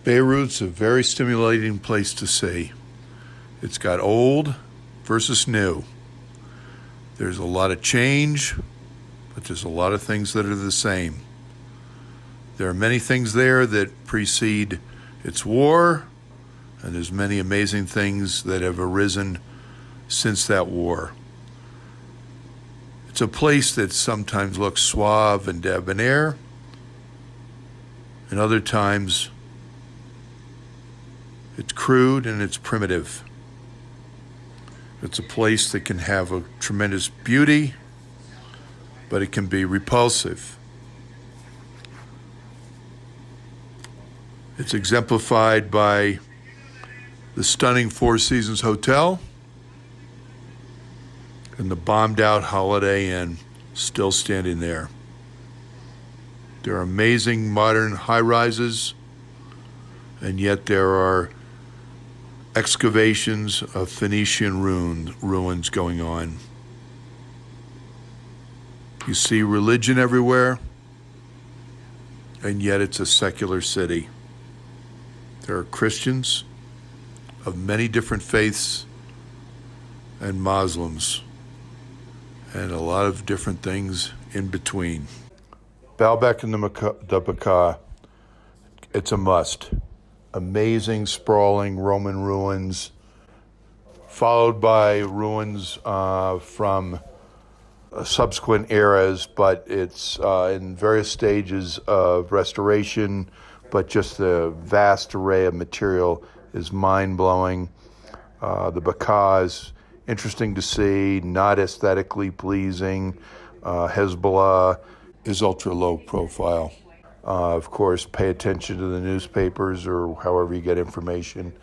Beirut's a very stimulating place to see. It's got old versus new. There's a lot of change, but there's a lot of things that are the same. There are many things there that precede its war, and there's many amazing things that have arisen since that war. It's a place that sometimes looks suave and debonair, and other times it's crude and it's primitive. It's a place that can have a tremendous beauty, but it can be repulsive. It's exemplified by the stunning Four Seasons Hotel and the bombed-out Holiday Inn still standing there. There are amazing modern high-rises, and yet there are excavations of Phoenician ruins going on. You see religion everywhere, and yet it's a secular city. There are Christians of many different faiths and Muslims, and a lot of different things in between. Baalbek and the Bekaa, it's a must. Amazing, sprawling Roman ruins, followed by ruins from subsequent eras, but it's in various stages of restoration, but just the vast array of material is mind-blowing. The Bekaa is interesting to see, not aesthetically pleasing. Hezbollah is ultra-low profile. Of course, pay attention to the newspapers or however you get information.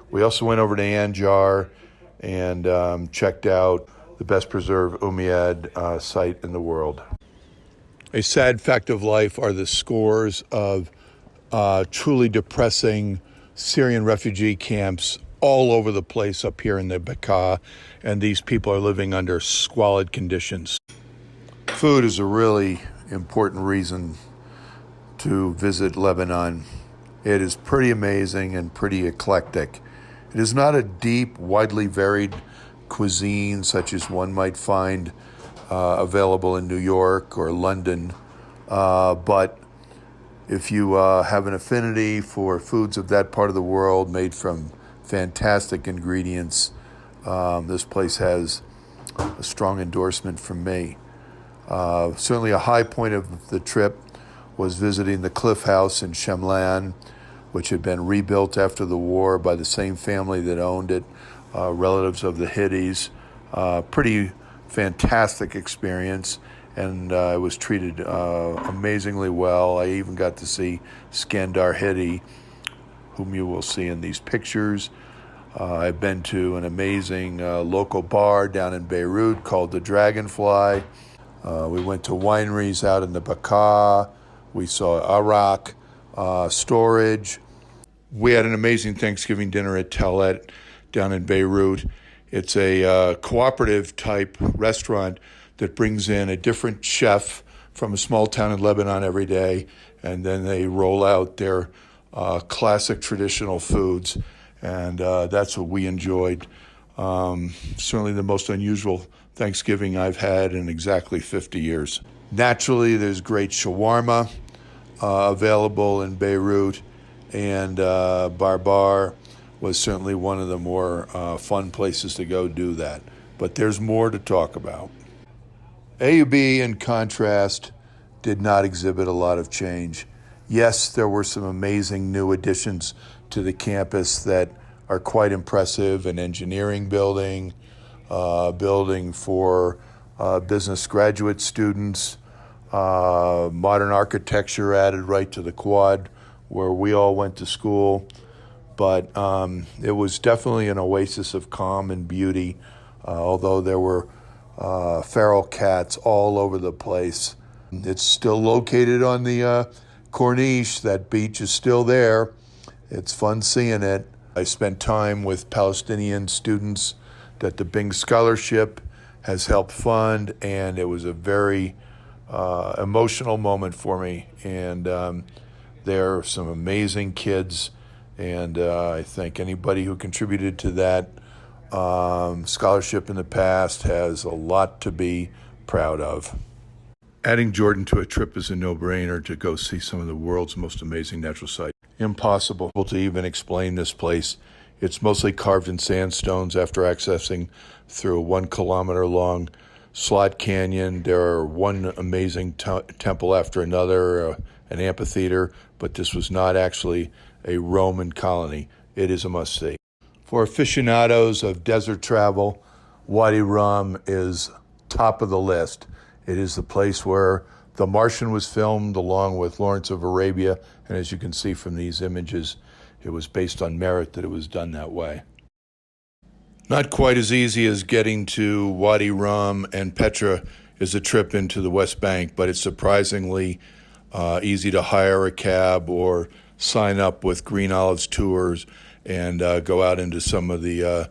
We also went over to Anjar and checked out the best preserved Umayyad site in the world. A sad fact of life are the scores of truly depressing Syrian refugee camps all over the place up here in the Bekaa, and these people are living under squalid conditions. Food is a really important reason to visit Lebanon. It is pretty amazing and pretty eclectic. It is not a deep, widely varied cuisine such as one might find available in New York or London, but if you have an affinity for foods of that part of the world made from fantastic ingredients, this place has a strong endorsement from me. Certainly a high point of the trip was visiting the Cliff House in Shemlan, which had been rebuilt after the war by the same family that owned it, relatives of the Hiddies. Pretty fantastic experience, and I was treated amazingly well. I even got to see Skandar Hiddi, whom you will see in these pictures. I've been to an amazing local bar down in Beirut called the Dragonfly. We went to wineries out in the Bekaa. We saw Arak storage. We had an amazing Thanksgiving dinner at Talet down in Beirut. It's a cooperative type restaurant that brings in a different chef from a small town in Lebanon every day, and then they roll out their classic traditional foods, and that's what we enjoyed. Certainly the most unusual Thanksgiving I've had in exactly 50 years. Naturally, there's great shawarma available in Beirut, and Barbar was certainly one of the more fun places to go do that. But there's more to talk about. AUB, in contrast, did not exhibit a lot of change. Yes, there were some amazing new additions to the campus that are quite impressive, an engineering building, building for business graduate students, modern architecture added right to the quad where we all went to school. But it was definitely an oasis of calm and beauty, although there were feral cats all over the place. It's still located on the Corniche. That beach is still there. It's fun seeing it. I spent time with Palestinian students that the Bing Scholarship has helped fund, and it was a very emotional moment for me. And there are some amazing kids And I think anybody who contributed to that scholarship in the past has a lot to be proud of. Adding Jordan to a trip is a no-brainer to go see some of the world's most amazing natural sights. Impossible to even explain this place. It's mostly carved in sandstones after accessing through a 1 kilometer long slot canyon. There are one amazing temple after another, an amphitheater, but this was not actually a Roman colony. It is a must-see. For aficionados of desert travel, Wadi Rum is top of the list. It is the place where The Martian was filmed along with Lawrence of Arabia, and as you can see from these images, it was based on merit that it was done that way. Not quite as easy as getting to Wadi Rum and Petra is a trip into the West Bank, but it's surprisingly easy to hire a cab or sign up with Green Olives Tours and go out into some of the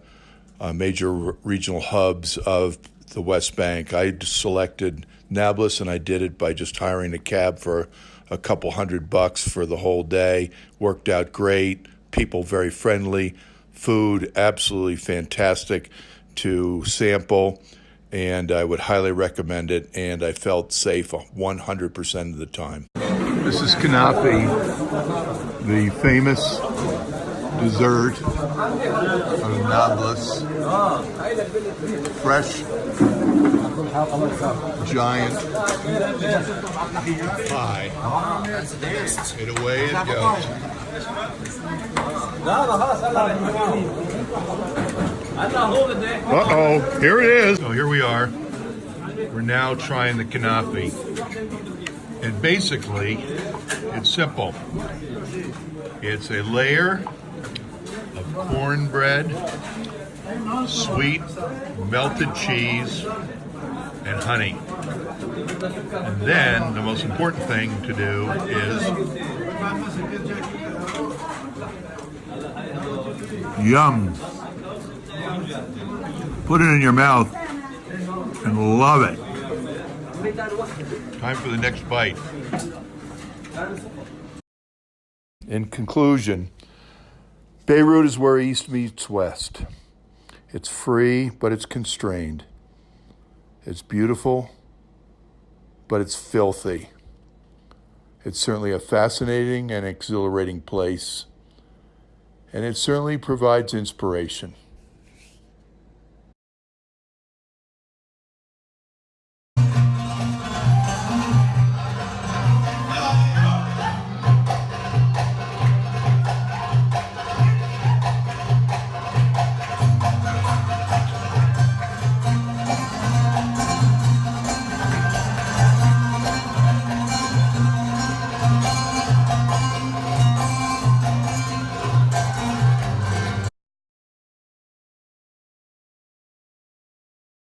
major regional hubs of the West Bank. I selected Nablus, and I did it by just hiring a cab for a couple $100 for the whole day. Worked out great, people very friendly, food absolutely fantastic to sample, and I would highly recommend it, and I felt safe 100% of the time. This is Kanafi, the famous dessert of Nablus. Fresh, giant pie. And away it goes. Uh-oh, here it is. So here we are. We're now trying the kanafi. And basically, it's simple. It's a layer of cornbread, sweet melted cheese, and honey. And then the most important thing to do is yum. Put it in your mouth and love it. Time for the next bite. In conclusion, Beirut is where East meets West. It's free, but it's constrained. It's beautiful, but it's filthy. It's certainly a fascinating and exhilarating place, and it certainly provides inspiration.